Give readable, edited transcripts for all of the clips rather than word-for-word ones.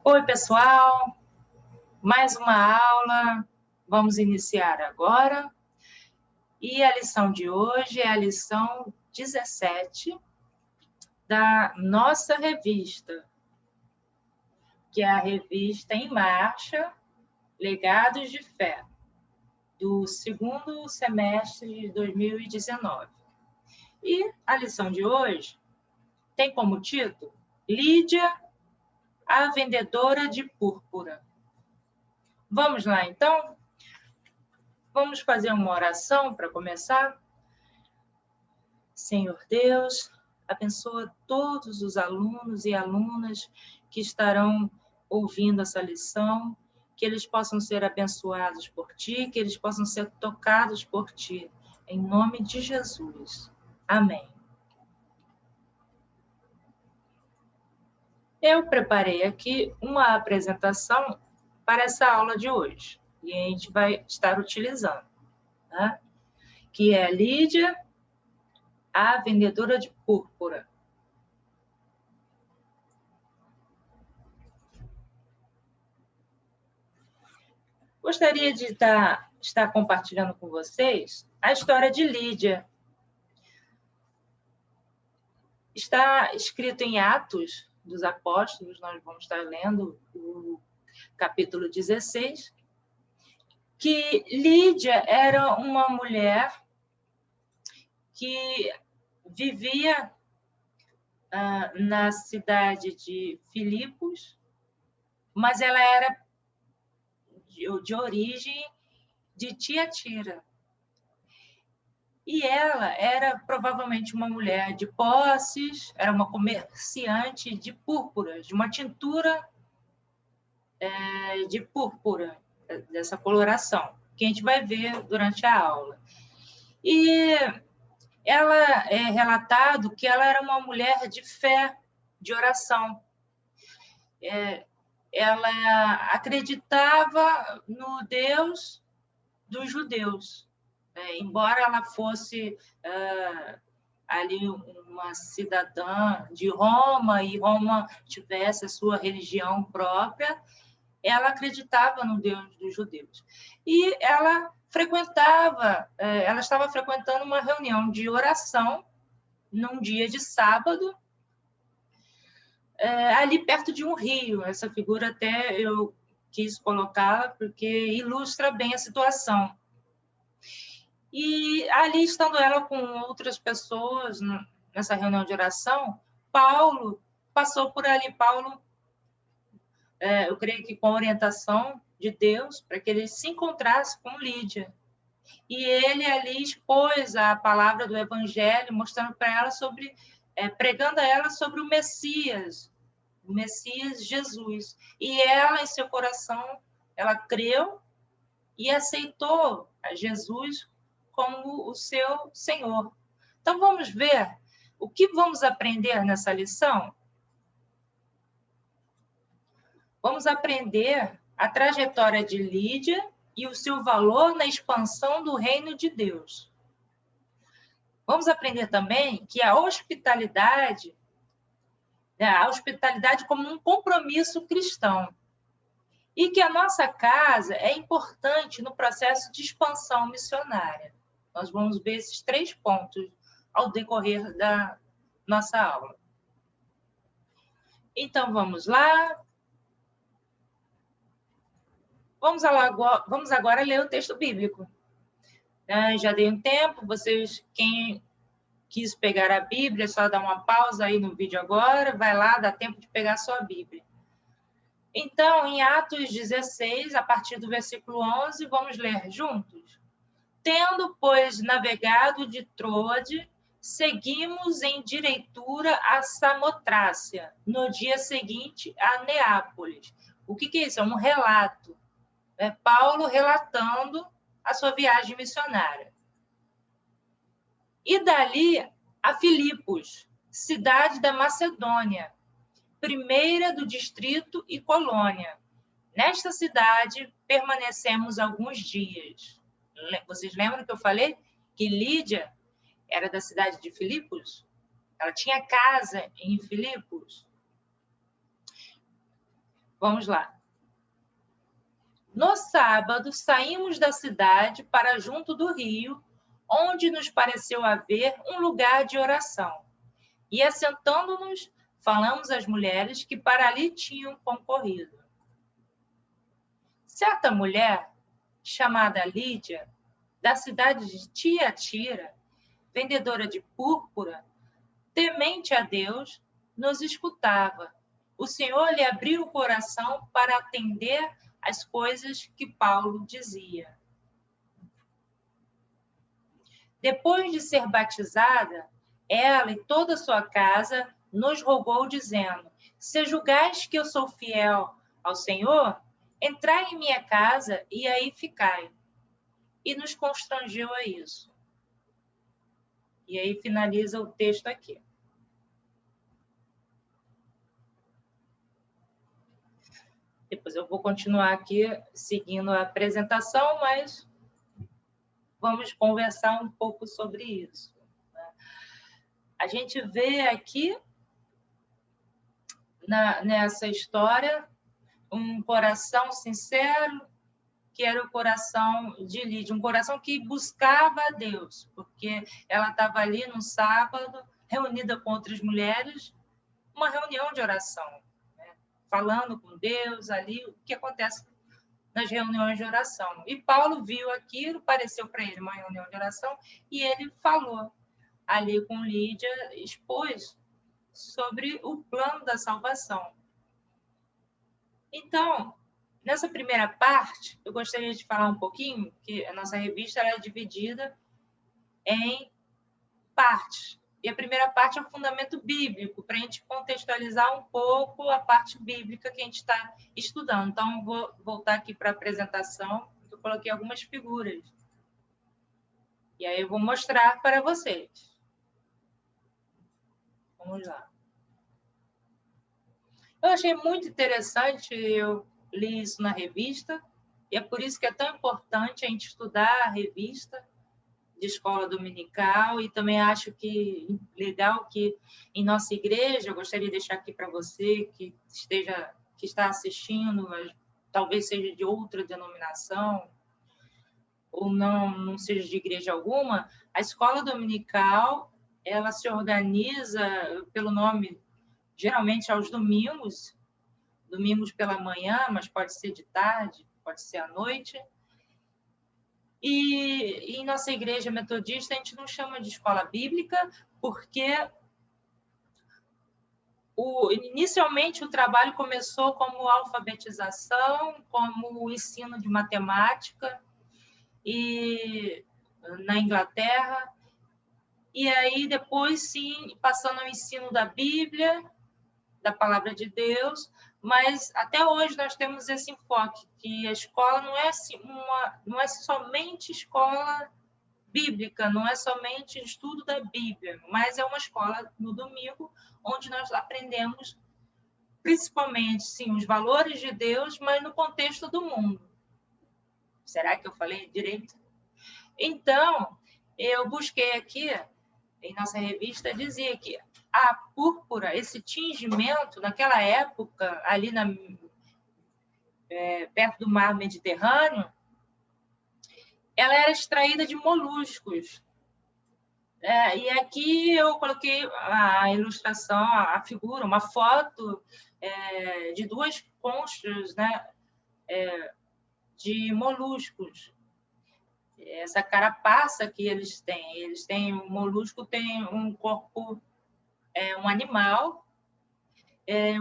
Oi, pessoal, mais uma aula, vamos iniciar agora. E a lição de hoje é a lição 17 da nossa revista, que é a revista Em Marcha, Legados de Fé, do segundo semestre de 2019. E a lição de hoje tem como título Lídia, a vendedora de púrpura. Vamos lá, então? Vamos fazer uma oração para começar? Senhor Deus, abençoa todos os alunos e alunas que estarão ouvindo essa lição, que eles possam ser abençoados por Ti, que eles possam ser tocados por Ti, em nome de Jesus. Amém. Eu preparei aqui uma apresentação para essa aula de hoje, e a gente vai estar utilizando, tá? Que é Lídia, a vendedora de púrpura. Gostaria de estar compartilhando com vocês a história de Lídia. Está escrito em Atos dos Apóstolos, nós vamos estar lendo o capítulo 16, que Lídia era uma mulher que vivia na cidade de Filipos, mas ela era de origem de Tiatira. E ela era provavelmente uma mulher de posses, era uma comerciante de púrpuras, de uma tintura de púrpura, dessa coloração, que a gente vai ver durante a aula. E ela é relatado que ela era uma mulher de fé, de oração. Ela acreditava no Deus dos judeus, embora ela fosse ali uma cidadã de Roma, e Roma tivesse a sua religião própria, ela acreditava no Deus dos judeus. E ela estava frequentando uma reunião de oração num dia de sábado, ali perto de um rio. Essa figura até eu quis colocar porque ilustra bem a situação. E ali, estando ela com outras pessoas nessa reunião de oração, Paulo passou por ali. Paulo, eu creio que com a orientação de Deus, para que ele se encontrasse com Lídia. E ele ali expôs a palavra do Evangelho, mostrando para ela pregando a ela sobre o Messias Jesus. E ela, em seu coração, ela creu e aceitou a Jesus como o seu Senhor. Então, vamos ver o que vamos aprender nessa lição? Vamos aprender a trajetória de Lídia e o seu valor na expansão do reino de Deus. Vamos aprender também que a hospitalidade como um compromisso cristão, e que a nossa casa é importante no processo de expansão missionária. Nós vamos ver esses 3 pontos ao decorrer da nossa aula. Então, vamos lá. Vamos agora ler o texto bíblico. Já dei um tempo, quem quis pegar a Bíblia, é só dar uma pausa aí no vídeo agora, vai lá, dá tempo de pegar a sua Bíblia. Então, em Atos 16, a partir do versículo 11, vamos ler juntos. Tendo, pois, navegado de Troade, seguimos em direitura a Samotrácia, no dia seguinte a Neápolis. O que é isso? É um relato. É Paulo relatando a sua viagem missionária. E dali a Filipos, cidade da Macedônia, primeira do distrito e colônia. Nesta cidade permanecemos alguns dias. Vocês lembram que eu falei que Lídia era da cidade de Filipos? Ela tinha casa em Filipos. Vamos lá. No sábado, saímos da cidade para junto do rio, onde nos pareceu haver um lugar de oração. E, assentando-nos, falamos às mulheres que para ali tinham concorrido. Certa mulher, chamada Lídia, da cidade de Tiatira, vendedora de púrpura, temente a Deus, nos escutava. O Senhor lhe abriu o coração para atender às coisas que Paulo dizia. Depois de ser batizada, ela e toda a sua casa nos rogou, dizendo: se julgais que eu sou fiel ao Senhor, entrai em minha casa e aí ficai. E nos constrangeu a isso. E aí finaliza o texto aqui. Depois eu vou continuar aqui seguindo a apresentação, mas vamos conversar um pouco sobre isso. A gente vê aqui, nessa história, um coração sincero, que era o coração de Lídia, um coração que buscava a Deus, porque ela estava ali no sábado, reunida com outras mulheres, uma reunião de oração, né? Falando com Deus ali, o que acontece nas reuniões de oração. E Paulo viu aquilo, pareceu para ele uma reunião de oração, e ele falou ali com Lídia, expôs sobre o plano da salvação. Então, nessa primeira parte, eu gostaria de falar um pouquinho, que a nossa revista ela é dividida em partes. E a primeira parte é o fundamento bíblico, para a gente contextualizar um pouco a parte bíblica que a gente está estudando. Então, vou voltar aqui para a apresentação, eu coloquei algumas figuras. E aí eu vou mostrar para vocês. Vamos lá. Eu achei muito interessante, eu li isso na revista, e é por isso que é tão importante a gente estudar a revista de escola dominical, e também acho que legal que em nossa igreja, eu gostaria de deixar aqui para você que está assistindo, mas talvez seja de outra denominação, ou não seja de igreja alguma, a escola dominical, ela se organiza pelo nome, geralmente aos domingos pela manhã, mas pode ser de tarde, pode ser à noite. E em nossa igreja metodista, a gente não chama de escola bíblica, porque inicialmente o trabalho começou como alfabetização, como ensino de matemática e na Inglaterra, e aí depois sim passando ao ensino da Bíblia, da palavra de Deus, mas até hoje nós temos esse enfoque que a escola não é somente escola bíblica, não é somente estudo da Bíblia, mas é uma escola no domingo onde nós aprendemos principalmente, sim, os valores de Deus, mas no contexto do mundo. Será que eu falei direito? Então, eu busquei aqui, em nossa revista, dizia que a púrpura, esse tingimento, naquela época, ali perto do mar Mediterrâneo, ela era extraída de moluscos. E aqui eu coloquei a ilustração, a figura, uma foto de duas conchas, né, de moluscos. Essa carapaça que eles têm, o molusco tem um corpo, um animal,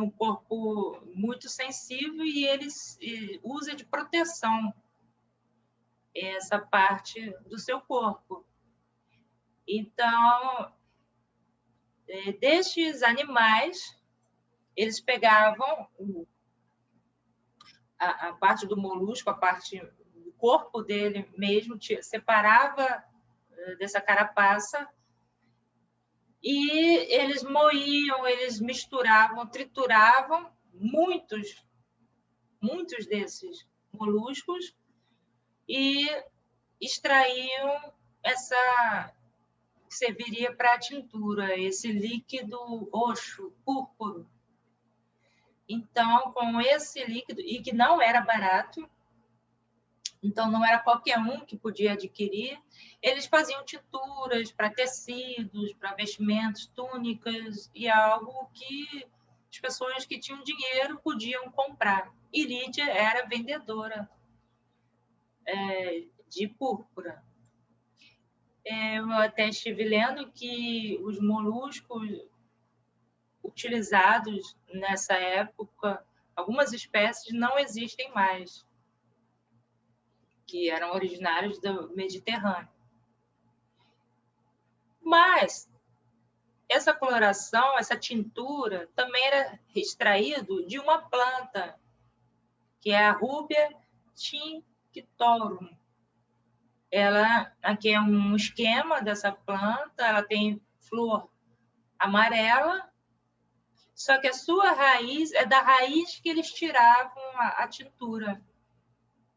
um corpo muito sensível e eles usa de proteção essa parte do seu corpo. Então, destes animais, eles pegavam a parte do molusco, a parte do corpo dele mesmo, separava dessa carapaça e eles moíam, eles misturavam, trituravam muitos desses moluscos e extraíam essa que serviria para a tintura, esse líquido roxo, púrpuro. Então, com esse líquido, e que não era barato, então não era qualquer um que podia adquirir, eles faziam tinturas para tecidos, para vestimentos, túnicas, e algo que as pessoas que tinham dinheiro podiam comprar. E Lídia era vendedora de púrpura. Eu até estive lendo que os moluscos utilizados nessa época, algumas espécies não existem mais, que eram originários do Mediterrâneo. Mas essa coloração, essa tintura, também era extraído de uma planta, que é a Rubia tinctorum. Ela, aqui é um esquema dessa planta, ela tem flor amarela, só que a sua raiz é da raiz que eles tiravam a tintura,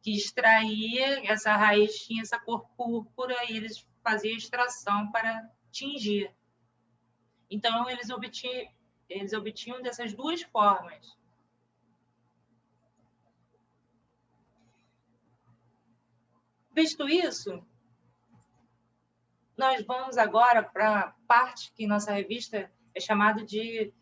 que extraía, essa raiz tinha essa cor púrpura e eles faziam extração para tingir. Então, eles obtinham dessas duas formas. Visto isso, nós vamos agora para a parte que nossa revista é chamada de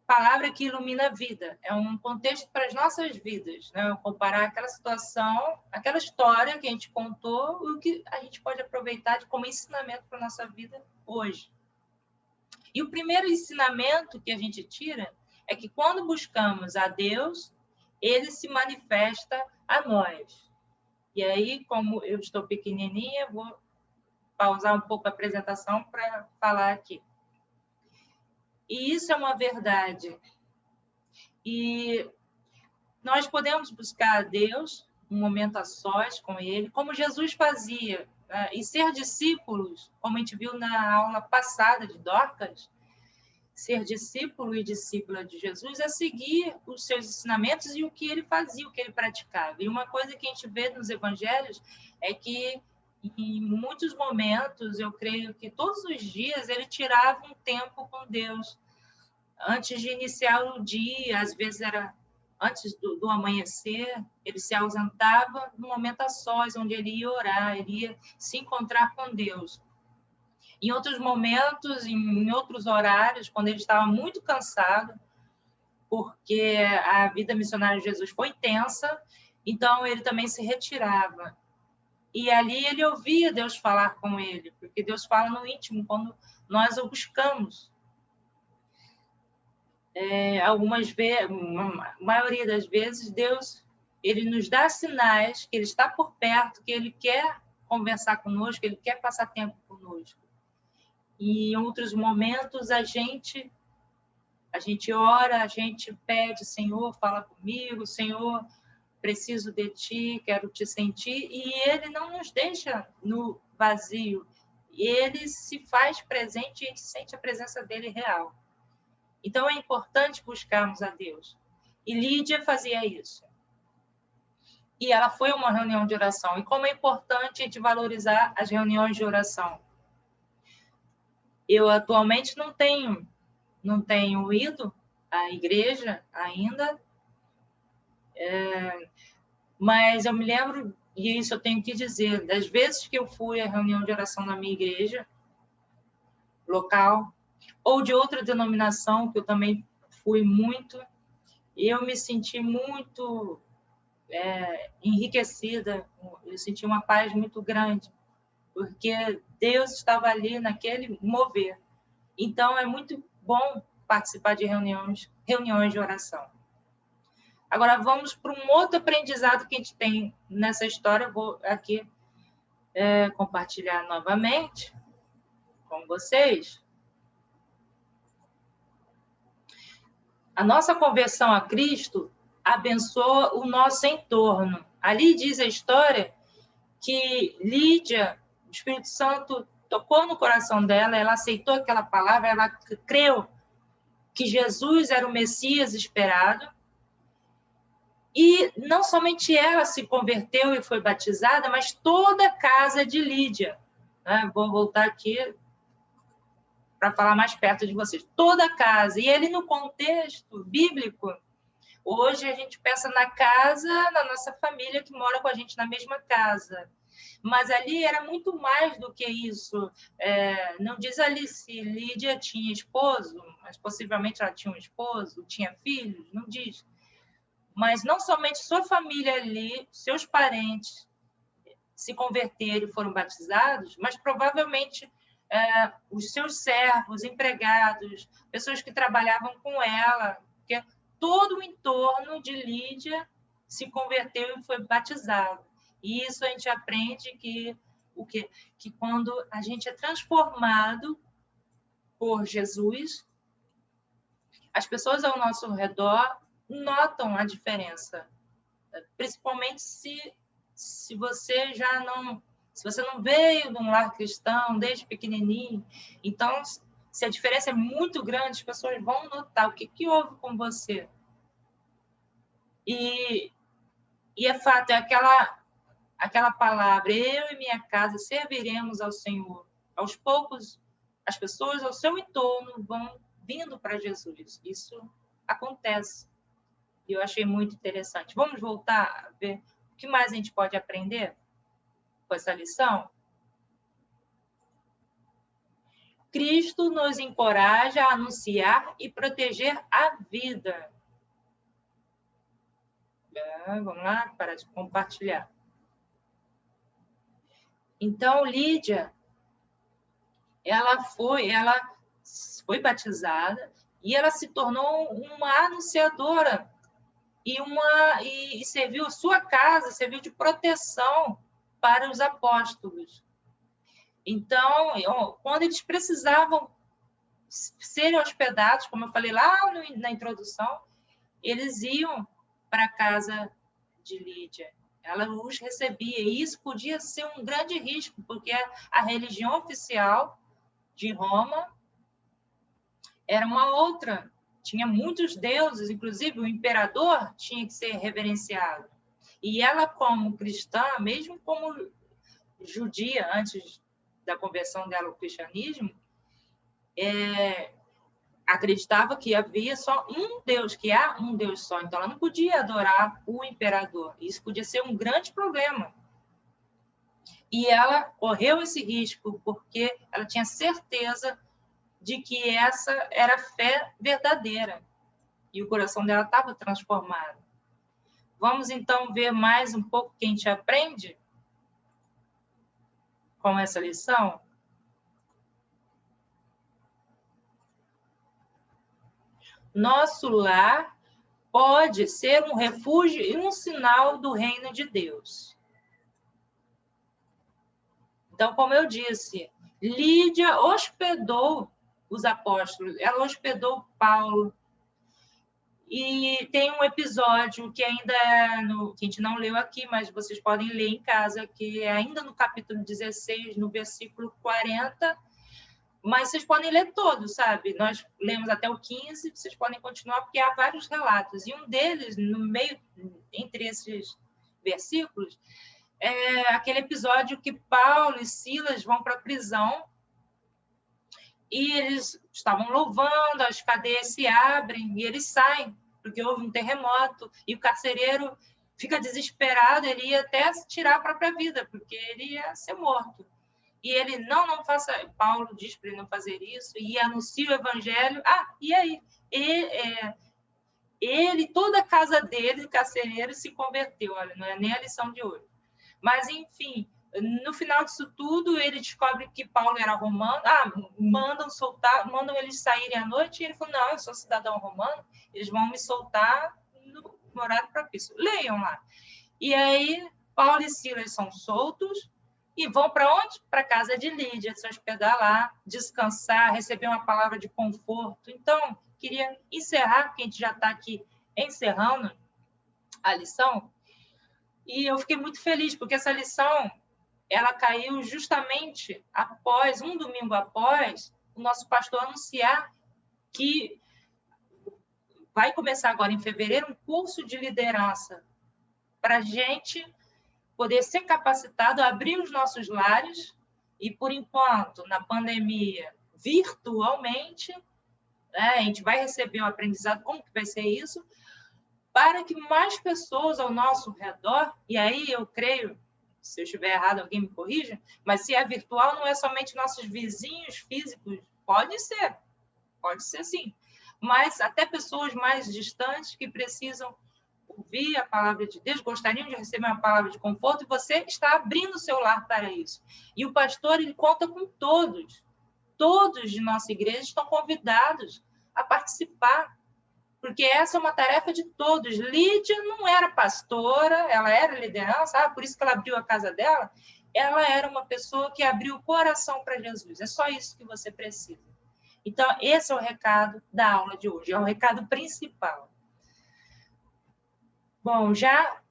Palavra que Ilumina a Vida. É um contexto para as nossas vidas, né? Comparar aquela situação, aquela história que a gente contou, e o que a gente pode aproveitar como ensinamento para a nossa vida hoje. E o primeiro ensinamento que a gente tira é que quando buscamos a Deus, Ele se manifesta a nós. E aí, como eu estou pequenininha, vou pausar um pouco a apresentação para falar aqui. E isso é uma verdade. E nós podemos buscar a Deus um momento a sós com Ele, como Jesus fazia, né? E ser discípulos, como a gente viu na aula passada de Dorcas, ser discípulo e discípula de Jesus é seguir os seus ensinamentos e o que ele fazia, o que ele praticava. E uma coisa que a gente vê nos evangelhos é que, em muitos momentos, eu creio que todos os dias, ele tirava um tempo com Deus. Antes de iniciar o dia, às vezes era antes do amanhecer, ele se ausentava num momento a sós, onde ele ia orar, ele ia se encontrar com Deus. Em outros momentos, em outros horários, quando ele estava muito cansado, porque a vida missionária de Jesus foi tensa, então ele também se retirava. E ali ele ouvia Deus falar com ele, porque Deus fala no íntimo quando nós o buscamos. Algumas vezes, a maioria das vezes, Deus ele nos dá sinais que ele está por perto, que ele quer conversar conosco, que ele quer passar tempo conosco. E em outros momentos a gente ora, a gente pede, Senhor, fala comigo, Senhor, preciso de ti, quero te sentir, e ele não nos deixa no vazio, ele se faz presente e a gente sente a presença dele real. Então é importante buscarmos a Deus. E Lídia fazia isso. E ela foi a uma reunião de oração. E como é importante a gente valorizar as reuniões de oração. Eu atualmente não tenho ido à igreja ainda, mas eu me lembro, e isso eu tenho que dizer, das vezes que eu fui à reunião de oração na minha igreja local, ou de outra denominação, que eu também fui muito, e eu me senti muito enriquecida, eu senti uma paz muito grande, porque Deus estava ali naquele mover. Então, é muito bom participar de reuniões de oração. Agora, vamos para um outro aprendizado que a gente tem nessa história. Eu vou aqui compartilhar novamente com vocês. A nossa conversão a Cristo abençoa o nosso entorno. Ali diz a história que Lídia, o Espírito Santo tocou no coração dela, ela aceitou aquela palavra, ela creu que Jesus era o Messias esperado. E não somente ela se converteu e foi batizada, mas toda a casa de Lídia. Vou voltar aqui para falar mais perto de vocês. Toda casa. E ele, no contexto bíblico, hoje a gente pensa na casa, na nossa família que mora com a gente na mesma casa. Mas ali era muito mais do que isso. Não diz ali se Lídia tinha esposo, mas possivelmente ela tinha um esposo, tinha filhos, não diz. Mas não somente sua família ali, seus parentes se converteram e foram batizados, mas provavelmente os seus servos, empregados, pessoas que trabalhavam com ela, porque todo o entorno de Lídia se converteu e foi batizado. E isso a gente aprende que quando a gente é transformado por Jesus, as pessoas ao nosso redor notam a diferença, principalmente se você não veio de um lar cristão desde pequenininho. Então, se a diferença é muito grande, as pessoas vão notar o que houve com você. E é fato, é aquela palavra, eu e minha casa serviremos ao Senhor. Aos poucos, as pessoas ao seu entorno vão vindo para Jesus. Isso acontece. E eu achei muito interessante. Vamos voltar a ver o que mais a gente pode aprender com essa lição? Cristo nos encoraja a anunciar e proteger a vida. Vamos lá, para de compartilhar. Então, Lídia, ela foi batizada e ela se tornou uma anunciadora e serviu a sua casa, serviu de proteção para os apóstolos. Então, quando eles precisavam serem hospedados, como eu falei lá na introdução, eles iam para a casa de Lídia. Ela os recebia, e isso podia ser um grande risco, porque a religião oficial de Roma era uma outra. Tinha muitos deuses, inclusive o imperador tinha que ser reverenciado. E ela, como cristã, mesmo como judia, antes da conversão dela ao cristianismo, acreditava que havia só um Deus, que há um Deus só. Então, ela não podia adorar o imperador. Isso podia ser um grande problema. E ela correu esse risco porque ela tinha certeza de que essa era a fé verdadeira. E o coração dela estava transformado. Vamos, então, ver mais um pouco o que a gente aprende com essa lição? Nosso lar pode ser um refúgio e um sinal do reino de Deus. Então, como eu disse, Lídia hospedou os apóstolos, ela hospedou Paulo. E tem um episódio que ainda que a gente não leu aqui, mas vocês podem ler em casa, que é ainda no capítulo 16, no versículo 40, mas vocês podem ler todos, sabe? Nós lemos até o 15, vocês podem continuar, porque há vários relatos. E um deles, no meio, entre esses versículos, é aquele episódio que Paulo e Silas vão para a prisão e eles estavam louvando, as cadeias se abrem e eles saem, porque houve um terremoto, e o carcereiro fica desesperado, ele ia até tirar a própria vida, porque ele ia ser morto. E ele, não faça... Paulo diz para ele não fazer isso, e anuncia o evangelho. E aí? Ele, toda a casa dele, o carcereiro, se converteu. Olha, não é nem a lição de hoje. Mas, enfim, no final disso tudo, ele descobre que Paulo era romano. Mandam eles saírem à noite. E ele falou, não, eu sou cidadão romano, eles vão me soltar no horário propício. Leiam lá. E aí, Paulo e Silas são soltos e vão para onde? Para a casa de Lídia, se hospedar lá, descansar, receber uma palavra de conforto. Então, queria encerrar, porque a gente já está aqui encerrando a lição. E eu fiquei muito feliz, porque essa lição ela caiu justamente após, um domingo após, o nosso pastor anunciar que vai começar agora em fevereiro um curso de liderança para a gente poder ser capacitado a abrir os nossos lares e, por enquanto, na pandemia, virtualmente, né? A gente vai receber o aprendizado, como que vai ser isso, para que mais pessoas ao nosso redor, e aí eu creio, se eu estiver errado, alguém me corrija, mas se é virtual, não é somente nossos vizinhos físicos, pode ser sim, mas até pessoas mais distantes que precisam ouvir a palavra de Deus, gostariam de receber uma palavra de conforto, e você está abrindo o seu lar para isso. E o pastor, ele conta com todos de nossa igreja estão convidados a participar, porque essa é uma tarefa de todos. Lídia não era pastora, ela era liderança, por isso que ela abriu a casa dela. Ela era uma pessoa que abriu o coração para Jesus. É só isso que você precisa. Então, esse é o recado da aula de hoje, é o recado principal. Bom, já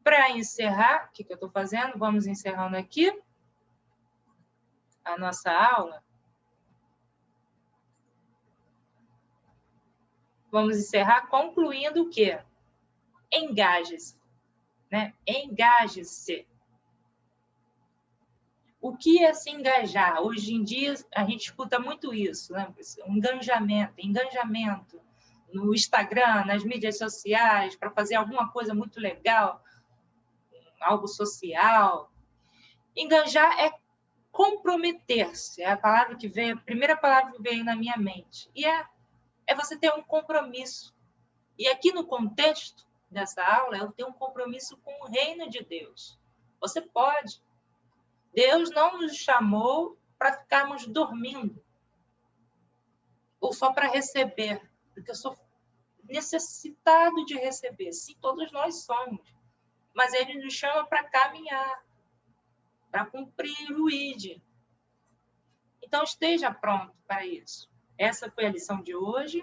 para encerrar, o que eu estou fazendo? Vamos encerrando aqui a nossa aula. Vamos encerrar concluindo o quê? Engaje-se, né? Engaje-se. O que é se engajar? Hoje em dia, a gente escuta muito isso, né? Engajamento no Instagram, nas mídias sociais, para fazer alguma coisa muito legal, algo social. Engajar é comprometer-se, é a palavra que veio, a primeira palavra que veio na minha mente. E é você ter um compromisso. E aqui no contexto dessa aula, eu tenho um compromisso com o reino de Deus. Você pode. Deus não nos chamou para ficarmos dormindo ou só para receber, porque eu sou necessitado de receber. Sim, todos nós somos. Mas Ele nos chama para caminhar, para cumprir o ID. Então, esteja pronto para isso. Essa foi a lição de hoje.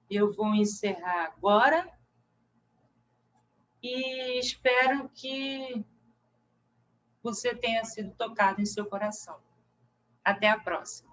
Eu vou encerrar agora e espero que você tenha sido tocado em seu coração. Até a próxima.